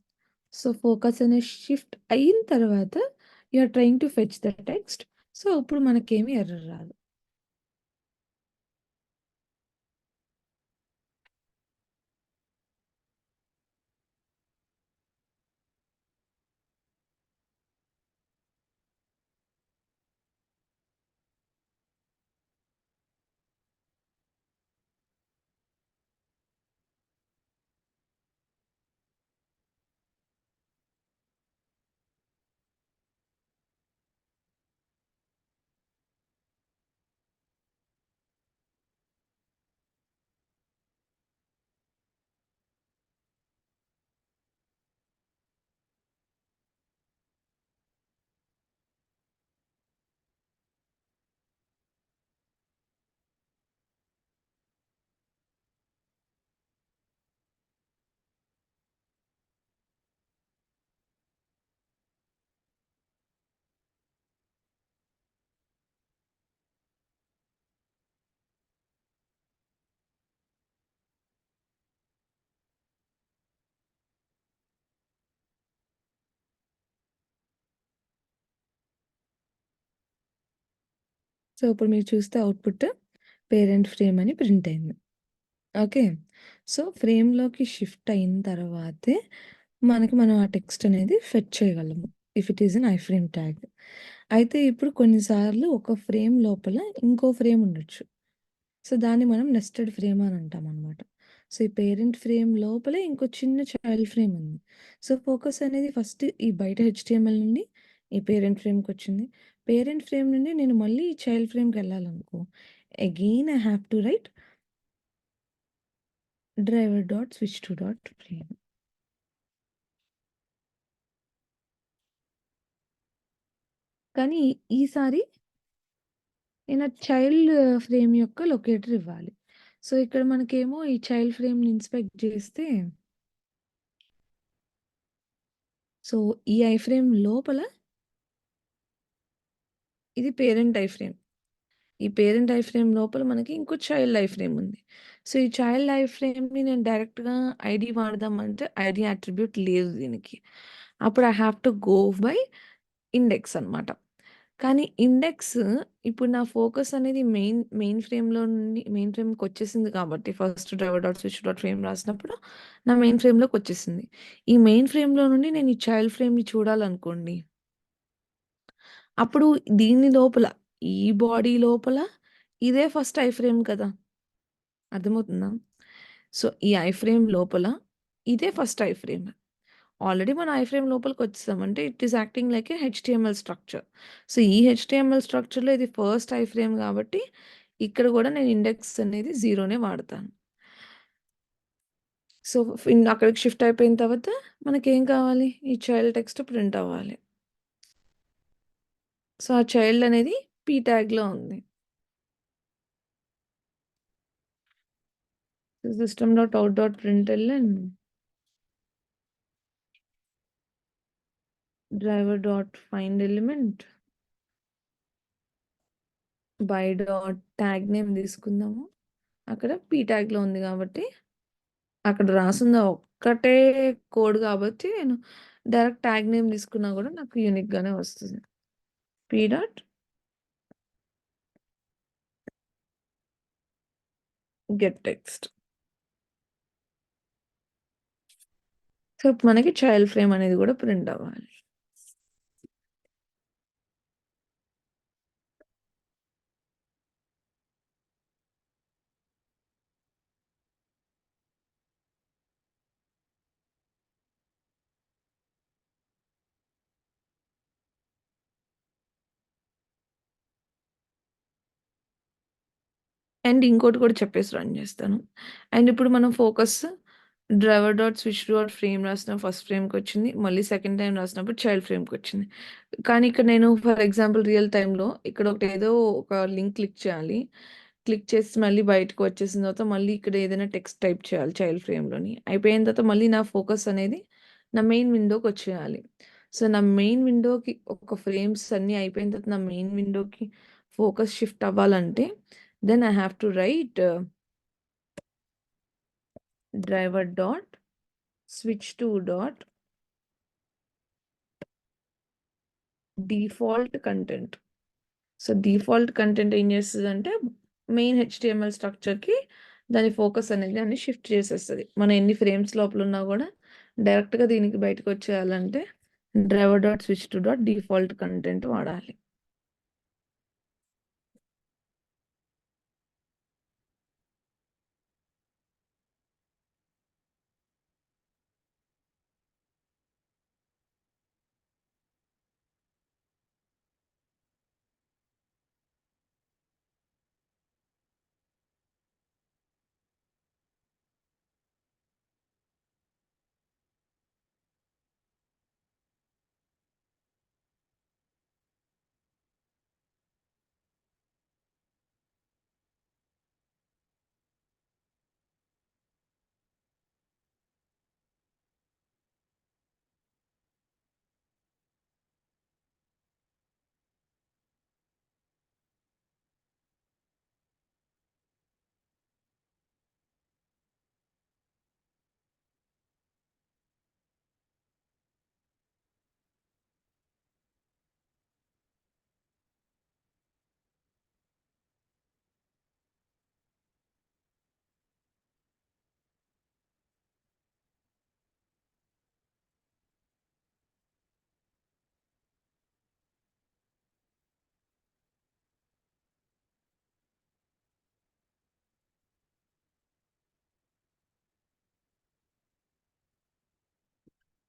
సో, ఫోకస్ అనేది షిఫ్ట్ అయిన తర్వాత you are trying to fetch the text. So, ఇప్పుడు మనకేమి ఎర్రర్ రాదు. సో ఇప్పుడు మీరు చూస్తే అవుట్పుట్ పేరెంట్ ఫ్రేమ్ అని ప్రింట్ అయింది. ఓకే. సో ఫ్రేమ్లోకి షిఫ్ట్ అయిన తర్వాతే మనం ఆ టెక్స్ట్ అనేది ఫెచ్ చేయగలము if it is an iframe tag. అయితే ఇప్పుడు కొన్నిసార్లు ఒక ఫ్రేమ్ లోపల ఇంకో ఫ్రేమ్ ఉండొచ్చు. సో దాన్ని మనం నెస్టెడ్ ఫ్రేమ్ అని అంటాం అనమాట. సో ఈ పేరెంట్ ఫ్రేమ్ లోపలే ఇంకో చిన్న చైల్డ్ ఫ్రేమ్ ఉంది. సో ఫోకస్ అనేది ఫస్ట్ ఈ బయట హెచ్టిఎంఎల్ నుండి ఈ పేరెంట్ ఫ్రేమ్కి వచ్చింది. పేరెంట్ ఫ్రేమ్ నుండి నేను మళ్ళీ ఈ చైల్డ్ ఫ్రేమ్కి వెళ్ళాలనుకో, again I have to write driver dot switch to dot frame. కానీ ఈసారి నేను ఆ చైల్డ్ ఫ్రేమ్ యొక్క లొకేటర్ ఇవ్వాలి. సో ఇక్కడ మనకేమో ఈ చైల్డ్ ఫ్రేమ్ని ఇన్స్పెక్ట్ చేస్తే సో ఈ ఐ ఫ్రేమ్ లోపల ఇది పేరెంట్ ఐ ఫ్రేమ్. ఈ పేరెంట్ ఐ ఫ్రేమ్ లోపల మనకి ఇంకో చైల్డ్ ఐ ఫ్రేమ్ ఉంది. సో ఈ చైల్డ్ ఐ ఫ్రేమ్‌ని నేను డైరెక్ట్‌గా ఐడీ వాడదామంటే ఐడీ అట్రిబ్యూట్ లేదు దీనికి. అప్పుడు I have to go by index అనమాట. కానీ ఇండెక్స్ ఇప్పుడు నా ఫోకస్ అనేది మెయిన్ ఫ్రేమ్‌లో నుండి మెయిన్ ఫ్రేమ్‌కొచ్చేసింది కాబట్టి first driver dot switch dot frame రాసినప్పుడు నా మెయిన్ ఫ్రేమ్‌లోకొచ్చేసింది. ఈ మెయిన్ ఫ్రేమ్‌లో నుండి నేను ఈ చైల్డ్ ఫ్రేమ్‌ని చూడాలనుకోండి. అప్పుడు దీని లోపల ఈ బాడీ లోపల ఇదే ఫస్ట్ ఐ ఫ్రేమ్ కదా! అర్థమవుతుందా? సో ఈ ఐ ఫ్రేమ్ లోపల ఇదే ఫస్ట్ ఐ ఫ్రేమ్. ఆల్రెడీ మనం ఐ ఫ్రేమ్ లోపలికొచ్చేసాం. అంటే it is acting like a HTML structure. So ఈ హెచ్‌టీఎంఎల్ స్ట్రక్చర్‌లో ఇది ఫస్ట్ ఐ ఫ్రేమ్ కాబట్టి ఇక్కడ గూడా నేను ఇండెక్స్ అనేది 0నే వాడతాను. సో అక్కడికి షిఫ్ట్ అయిపోయిన తర్వాత మనకేం కావాలి? ఈ చైల్డ్ టెక్స్ట్ ప్రింట్ అవ్వాలి. సో ఆ చైల్డ్ అనేది పీ ట్యాగ్‌లో ఉంది. system.out.println driver.findElement by dot tag name తీసుకుందాము. అక్కడ పీ ట్యాగ్‌లో ఉంది కాబట్టి అక్కడ రాసుంది ఒక్కటే కోడ్ కాబట్టి నేను డైరెక్ట్ ట్యాగ్ నేమ్ తీసుకున్నా కూడా నాకు యూనిక్‌గానే వస్తుంది. P dot get text. So మనకి చైల్డ్ ఫ్రేమ్ అనేది కూడా ప్రింట్ అవ్వాలి. అండ్ ఇంకోటి కూడా చెప్పేసి రన్ చేస్తాను. అండ్ ఇప్పుడు మనం focus driver dot switch dot frame రాసిన ఫస్ట్ ఫ్రేమ్‌కొచ్చింది. మళ్ళీ సెకండ్ టైమ్ రాసినప్పుడు చైల్డ్ ఫ్రేమ్‌కొచ్చింది. కానీ ఇక్కడ నేను ఫర్ ఎగ్జాంపుల్ రియల్ టైమ్‌లో ఇక్కడ ఏదో ఒక లింక్ క్లిక్ చేయాలి. క్లిక్ చేసి మళ్ళీ బయటకు వచ్చేసిన తర్వాత మళ్ళీ ఇక్కడ ఏదైనా టెక్స్ట్ టైప్ చేయాలి చైల్డ్ ఫ్రేమ్‌లోని. అయిపోయిన తర్వాత మళ్ళీ నా ఫోకస్ అనేది నా మెయిన్ విండోకొచ్చేయాలి. సో నా మెయిన్ విండోకి ఒక ఫ్రేమ్స్ అన్నీ అయిపోయిన తర్వాత నా మెయిన్ విండోకి ఫోకస్ షిఫ్ట్ అవ్వాలంటే then I have to write driver dot switch to dot default content. So default content ఏం చేస్తదంటే మెయిన్ హెచ్‌టీఎంఎల్ స్ట్రక్చర్‌కి దాని ఫోకస్ అనేది దాన్ని షిఫ్ట్ చేసేస్తది. మనం ఎన్ని ఫ్రేమ్స్ లోపల ఉన్నా కూడా డైరెక్ట్‌గా దీనికి బయటకొచ్చేయాలంటే driver dot switch to dot default content వాడాలి.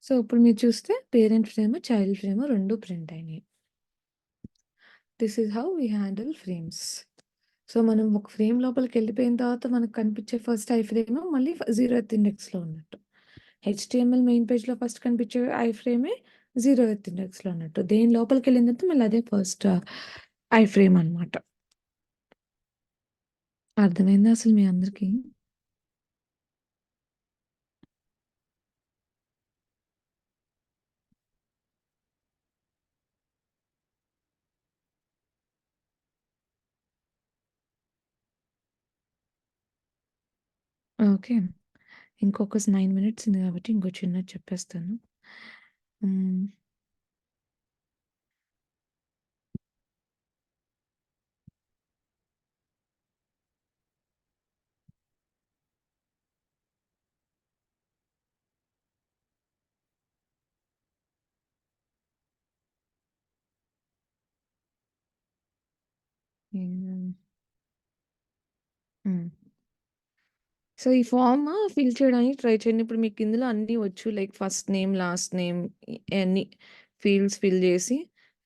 సో, ఇప్పుడు మీరు చూస్తే parent frame, child frame 2 print అయినాయి. This is how we handle frames. So, మనం ఒక ఫ్రేమ్ లోపలికెళ్ళిపోయిన తర్వాత మనకు కనిపించే ఫస్ట్ ఐ ఫ్రేమ్ మళ్ళీ 0th ఇండెక్స్‌లో ఉన్నట్టు. హెచ్టీఎంఎల్ మెయిన్ పేజ్‌లో ఫస్ట్ కనిపించే ఐ ఫ్రేమే 0th ఇండెక్స్‌లో ఉన్నట్టు. దేని లోపలికెళ్ళిన తర్వాత మళ్ళీ అదే ఫస్ట్ ఐ ఫ్రేమ్ అనమాట. అర్థమైందా అసలు మీ అందరికీ? ఓకే. ఇంకొక 9 మినిట్స్ ఉంది కాబట్టి ఇంకో చిన్నది చెప్పేస్తాను. హ్మ్. హ్మ్. హ్మ్. సో, ఈ ఫార్మ్ ఫిల్ చేయడానికి ట్రై చేయండి. ఇప్పుడు మీకు ఇందులో అన్నీ వచ్చు. Like first name, last name అన్ని ఫీల్డ్స్ ఫిల్ చేసి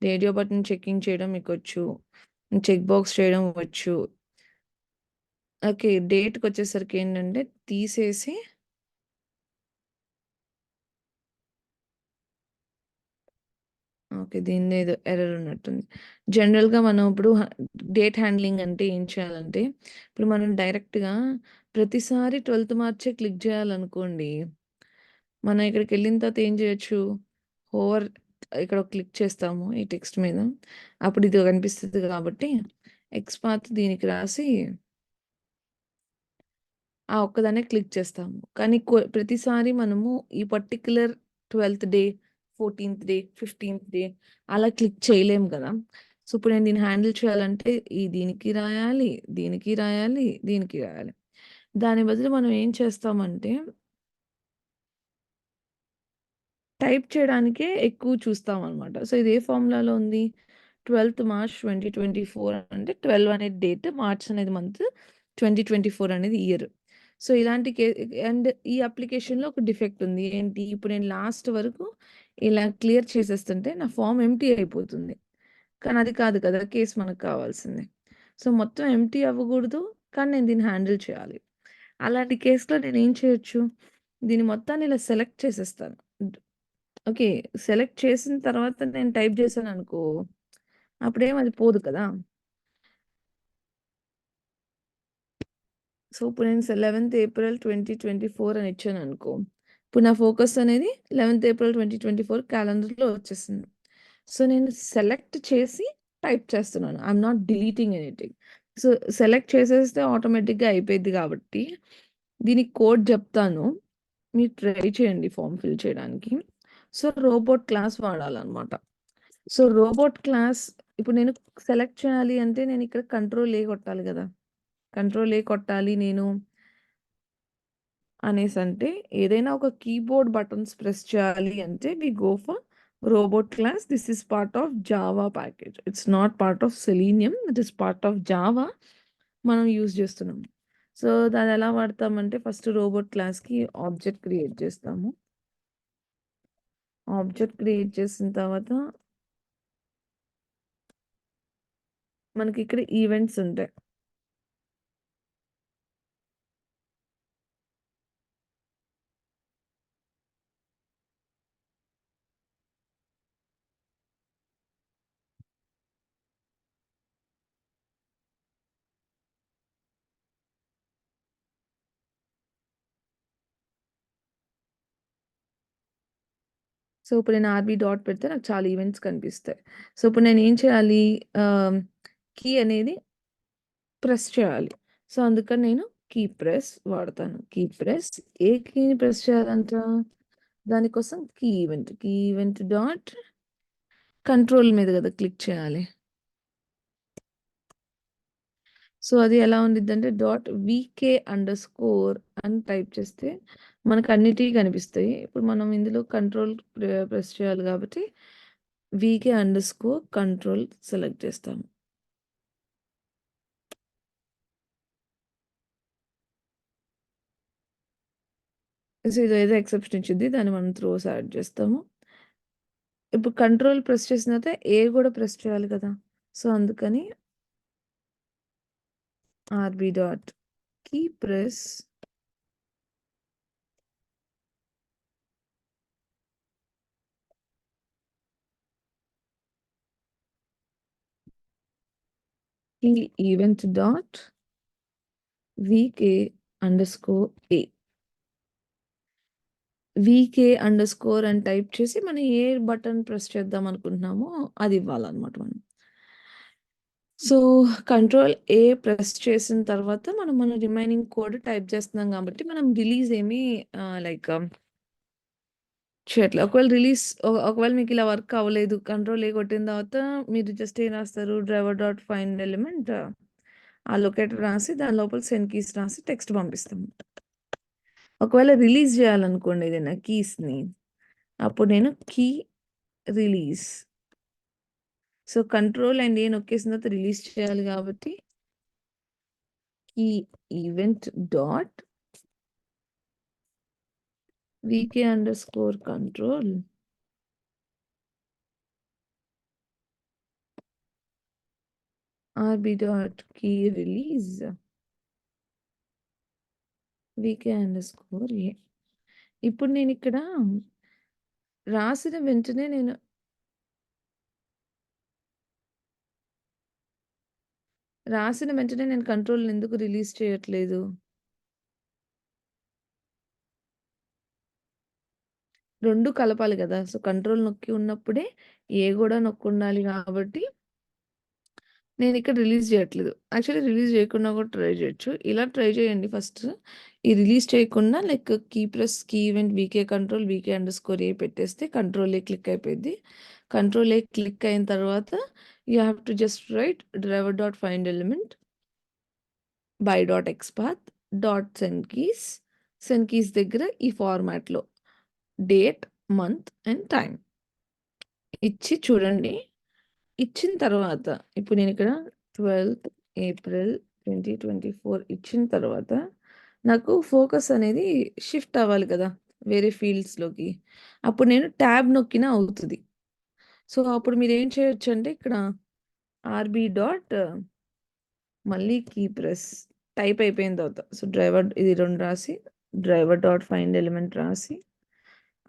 రేడియో బటన్ చెకింగ్ చేయడం మీకొచ్చు. చెక్ బాక్స్ చేయడం వచ్చు. ఓకే. డేట్‌కొచ్చేసరికి ఏంటంటే తీసేసి ఓకే. దీనిలో ఏదో ఎర్రర్ ఉన్నట్టుంది. జనరల్‌గా మనం ఇప్పుడు డేట్ హ్యాండ్లింగ్ అంటే ఏం చేయాలంటే, ఇప్పుడు మనం డైరెక్ట్‌గా ప్రతిసారి 12థ్ మార్చే క్లిక్ చేయాలనుకోండి. మనం ఇక్కడికెళ్ళిన తర్వాత ఏం చేయొచ్చు, ఓవర్ ఇక్కడ క్లిక్ చేస్తాము ఈ టెక్స్ట్ మీద. అప్పుడు ఇది కనిపిస్తది కాబట్టి ఎక్స్‌పాత్ దీనికి రాసి ఆ ఒక్కదాన్నే క్లిక్ చేస్తాము. కానీ ప్రతిసారి మనము ఈ పర్టిక్యులర్ 12థ్ డే, 14థ్ డే, 15థ్ డే అలా క్లిక్ చేయలేము గదా! సో, ఇప్పుడు నేను దీన్ని హ్యాండిల్ చేయాలంటే దీనికి రాయాలి, దీనికి రాయాలి, దీనికి రాయాలి. దాని బదులు మనం ఏం చేస్తామంటే టైప్ చేయడానికే ఎక్కువ చూస్తామనమాట. సో, ఇది ఏ ఫార్ములాలో ఉంది? 12థ్ మార్చ్ 2024 అంటే 12 అనేది డేట్, మార్చ్ అనేది మంత్, 2024 అనేది ఇయర్. సో, ఇలాంటి అండ్ ఈ అప్లికేషన్‌లో ఒక డిఫెక్ట్ ఉంది. ఏంటి? ఇప్పుడు నేను లాస్ట్ వరకు ఇలా క్లియర్ చేసేస్తుంటే నా ఫార్మ్ ఎంప్టీ అయిపోతుంది. కానీ అది కాదు కదా! కేస్ మనకు కావాల్సింది. సో, మొత్తం ఎంప్టీ అవ్వకూడదు. కానీ నేను దీన్ని హ్యాండిల్ చేయాలి. అలాంటి కేస్‌లో నేనేం చేయొచ్చు? దీన్ని మొత్తాన్ని ఇలా సెలెక్ట్ చేసేస్తాను. ఓకే. సెలెక్ట్ చేసిన తర్వాత నేను టైప్ చేశాననుకో, అప్పుడేం అది పోదు కదా! సో, ఇప్పుడు నేను 11థ్ ఏప్రిల్ 2024 అని ఇచ్చాననుకో, ఇప్పుడు నా ఫోకస్ అనేది 11థ్ ఏప్రిల్ 2024 క్యాలెండర్‌లో వచ్చేసింది. సో, నేను సెలెక్ట్ చేసి టైప్ చేస్తున్నాను. I am not deleting anything. So, select చేసేస్తే ఆటోమేటిక్‌గా అయిపోయిద్ది కాబట్టి, దీనికి కోడ్ చెప్తాను. మీరు ట్రై చేయండి ఫార్మ్ ఫిల్ చేయడానికి. సో, రోబోట్ క్లాస్ వాడాలనమాట. సో, రోబోట్ క్లాస్ ఇప్పుడు నేను సెలెక్ట్ చేయాలి అంటే నేనిక్కడ కంట్రోల్ ఏ కొట్టాలి గదా! కంట్రోల్ ఏ కొట్టాలి నేను అనేసంటే ఏదైనా ఒక కీబోర్డ్ బటన్స్ ప్రెస్ చేయాలి అంటే we go for robot class. This is part of Java package. It's not part of Selenium. It is part of Java మనం యూజ్ చేస్తున్నాం. సో, దాన్నెలా వాడతామంటే ఫస్ట్ రోబోట్ క్లాస్‌కి ఆబ్జెక్ట్ క్రియేట్ చేస్తాము. ఆబ్జెక్ట్ క్రియేట్ చేసిన తర్వాత మనకిక్కడ ఈవెంట్స్ ఉంటాయి. సో, ఇప్పుడు నేను ఆర్‌బీ డాట్ పెడితే నాకు చాలా ఈవెంట్స్ కనిపిస్తాయి. సో, ఇప్పుడు నేనేం చేయాలి? ఆహ్, కీ అనేది ప్రెస్ చేయాలి. సో, అందుకని నేను కీ ప్రెస్ వాడతాను. కీ ప్రెస్ ఏ కీని ప్రెస్ చేయాలంట? దానికోసం కీ ఈవెంట్ డాట్ కంట్రోల్ మీద గదా క్లిక్ చేయాలి. సో, అది ఎలా ఉండిద్దంటే డాట్ వీకే అండర్‌స్కోర్ అని టైప్ చేస్తే మనకు అన్నిటియి కనిపిస్తాయి. ఇప్పుడు మనం ఇందులో కంట్రోల్ ప్రెస్ చేయాలి కాబట్టి వీకే అండర్‌స్కోర్ కంట్రోల్ సెలెక్ట్ చేస్తాము. సో, ఇదేదో ఎక్సెప్షన్ ఇచ్చిద్ది. దాన్ని మనం త్రోస్ యాడ్ చేస్తాము. ఇప్పుడు కంట్రోల్ ప్రెస్ చేసిన తర్వాత ఏ గూడా ప్రెస్ చేయాలి కదా! సో, అందుకని RB dot key press key event dot VK underscore A. VK underscore అని టైప్ చేసి మనం ఏ బటన్ ప్రెస్ చేద్దాం అనుకుంటున్నామో అది ఇవ్వాలన్నమాట మనం. సో, కంట్రోల్ ఏ ప్రెస్ చేసిన తర్వాత మనం మన రిమైనింగ్ కోడ్ టైప్ చేస్తున్నాం కాబట్టి మనం రిలీజ్ ఏమి లైక్ చేయట్లే. ఒకవేళ మీకు ఇలా వర్క్ అవ్వలేదు. కంట్రోల్ ఏ కొట్టిన తర్వాత మీరు జస్ట్ ఏం రాస్తారు డ్రైవర్ డాట్ ఫైండ్ ఎలిమెంట్ ఆ లొకేటర్ రాసి దాని లోపల సెండ్ కీస్ రాసి టెక్స్ట్ పంపిస్తాము. ఒకవేళ రిలీజ్ చేయాలనుకోండి ఏదైనా కీస్‌ని అప్పుడు నేను key release. So, control and A నొక్కేసిన తర్వాత రిలీజ్ చేయాలి కాబట్టి key event dot VK underscore control RB dot key release VK underscore A. ఇప్పుడు నేనిక్కడ రాసిన వెంటనే నేను కంట్రోల్‌ని ఎందుకు రిలీజ్ చేయట్లేదు? 2 కలపాలి గదా! సో, కంట్రోల్ నొక్కి ఉన్నప్పుడే ఏ గూడా నొక్కుండాలి గాబట్టి నేనిక్కడ రిలీజ్ జేయట్లేదు. యాక్చువల్లీ రిలీజ్ జేయకుండా గూడా ట్రై జేయొచ్చు. ఇలా ట్రై జేయండి ఫస్ట్. ఈ రిలీజ్ చేయకుండా like key event VK control VK underscore A పెట్టేస్తే కంట్రోల్ ఏ క్లిక్ అయిపోయిద్ది. కంట్రోల్ ఏ క్లిక్ అయిన తర్వాత you have to just write driver dot find element by dot xpath dot send keys దగ్గర ఈ ఫార్మాట్‌లో date, month and time ఇచ్చి చూడండి. ఇచ్చిన తర్వాత ఇప్పుడు నేనిక్కడ 12థ్ ఏప్రిల్ 2024 ఇచ్చిన తర్వాత నాకు ఫోకస్ అనేది షిఫ్ట్ అవ్వాలి కదా! వేరే ఫీల్డ్స్‌లోకి. అప్పుడు నేను ట్యాబ్ నొక్కినా అవుతది. సో, అప్పుడు మీరేం చేయొచ్చంటే ఇక్కడ ఆర్‌బి డాట్ మళ్ళీ కీ ప్రెస్ టైప్ అయిపోయిన తర్వాత సో, డ్రైవర్ ఇది 2 రాసి డ్రైవర్ డాట్ ఫైండ్ ఎలిమెంట్ రాసి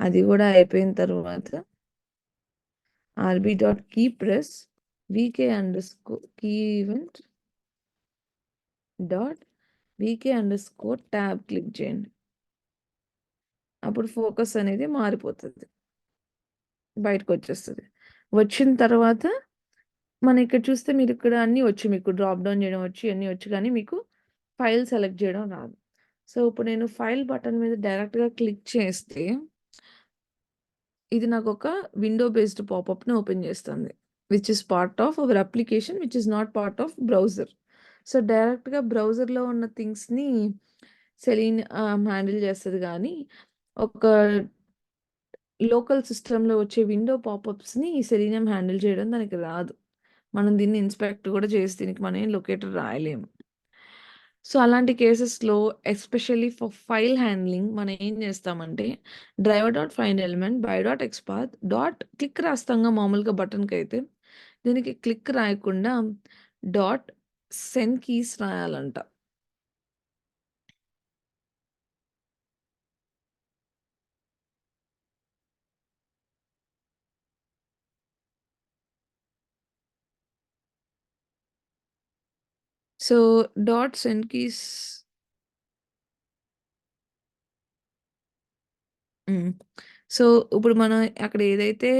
అది గూడా అయిపోయిన తర్వాత ఆర్‌బి డాట్ కీ ప్రెస్ వీకే underscore key event dot VK underscore tab click చేయండి. అప్పుడు ఫోకస్ అనేది మారిపోతది. బయటకొచ్చేస్తది. వచ్చిన తర్వాత మన ఇక్కడ చూస్తే మీరిక్కడ అన్నీ వచ్చు మీకు డ్రాప్ డౌన్ చేయడం వచ్చు, ఇయన్నీ వచ్చు కానీ మీకు ఫైల్ సెలెక్ట్ చేయడం రాదు. సో, ఇప్పుడు నేను ఫైల్ బటన్ మీద డైరెక్ట్‌గా క్లిక్ చేస్తే ఇది నాకొక విండో బేస్డ్ పాపప్‌ని ఓపెన్ చేస్తుంది. Which is part of our application which is not part of browser. So, డైరెక్ట్‌గా బ్రౌజర్‌లో ఉన్న థింగ్స్‌ని సెలీన్ హ్యాండిల్ చేస్తది గానీ, ఒక లోకల్ సిస్టమ్‌లో వచ్చే విండో పాపప్స్‌ని సెలీనియం హ్యాండిల్ చేయడం దానికి రాదు. మనం దీన్ని ఇన్స్పెక్ట్ కూడా చేసి దీనికి మనం ఏం లొకేటర్ రాయలేము. సో, అలాంటి కేసెస్‌లో ఎస్పెషల్లీ ఫర్ ఫైల్ హ్యాండ్లింగ్ మనం ఏం చేస్తామంటే driver dot find element by dot xpath dot click రాస్తాంగా మామూలుగా బటన్‌కైతే. దీనికి క్లిక్ రాయకుండా డాట్ సెండ్ కీస్ రాయాలంట. So, dot send keys hmm. So, ఇప్పుడు మనం అక్కడ ఏదైతే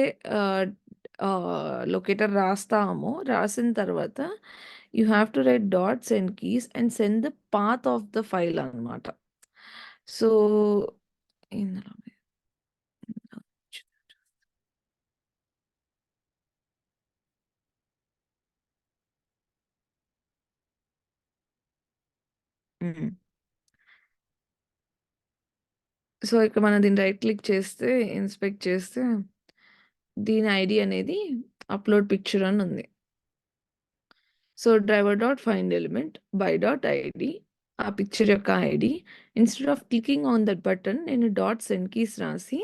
ఆహ్, లొకేటర్ రాస్తామో రాసిన తర్వాత you have to write dot send keys and send the path of the file అన్నమాట. సో, ఇందులో ఇందులో హ్మ్. సో, ఇక్కడ మనం దీన్ని రైట్ క్లిక్ చేస్తే ఇన్స్పెక్ట్ చేస్తే దీని ఐడీ అనేది అప్‌లోడ్ పిక్చర్ అని ఉంది. So, driver dot find element by dot ID ఆ పిక్చర్ యొక్క ID. Instead of clicking on that button నేను డాట్స్ అండ్ కీస్ రాసి,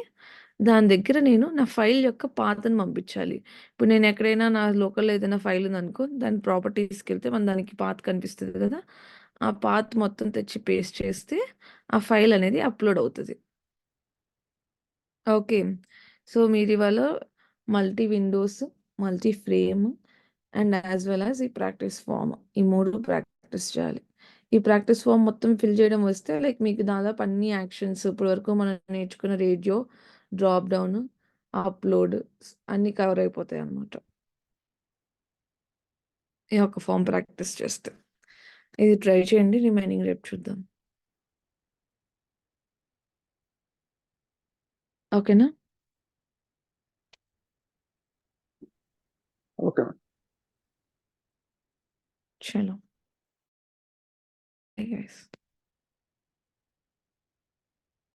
దాని దగ్గర నేను నా ఫైల్ యొక్క పాత్‌ని పంపించాలి. ఇప్పుడు నేను ఎక్కడైనా నా లోకల్‌లో ఏదైనా ఫైల్ ఉందనుకో, దాని ప్రాపర్టీస్‌కెళ్తే మన దానికి పాత్ కనిపిస్తది కదా! ఆ పాత్ మొత్తం తెచ్చి పేస్ట్ చేస్తే, ఆ ఫైల్ అనేది అప్‌లోడ్ అవుతది. ఓకే. సో, మీరివాళ multi windows, multi frame and as well as ఈ ప్రాక్టీస్ ఫార్మ్ ఈ 3 ప్రాక్టీస్ చేయాలి. ఈ ప్రాక్టీస్ ఫార్మ్ మొత్తం ఫిల్ చేయడం వస్తే లైక్ మీకు దాదాపు అన్ని యాక్షన్స్ ఇప్పటివరకు మనం నేర్చుకున్న రేడియో, డ్రాప్ డౌన్, అప్‌లోడ్ అన్నీ కవర్ అయిపోతాయన్నమాట. ఈ ఒక్క ఫార్మ్ ప్రాక్టీస్ చేస్తే. ఇది ట్రై చేయండి. రిమైనింగ్ రేపు చూద్దాం. ఓకేనా? ఓకే. చలో. Bye guys.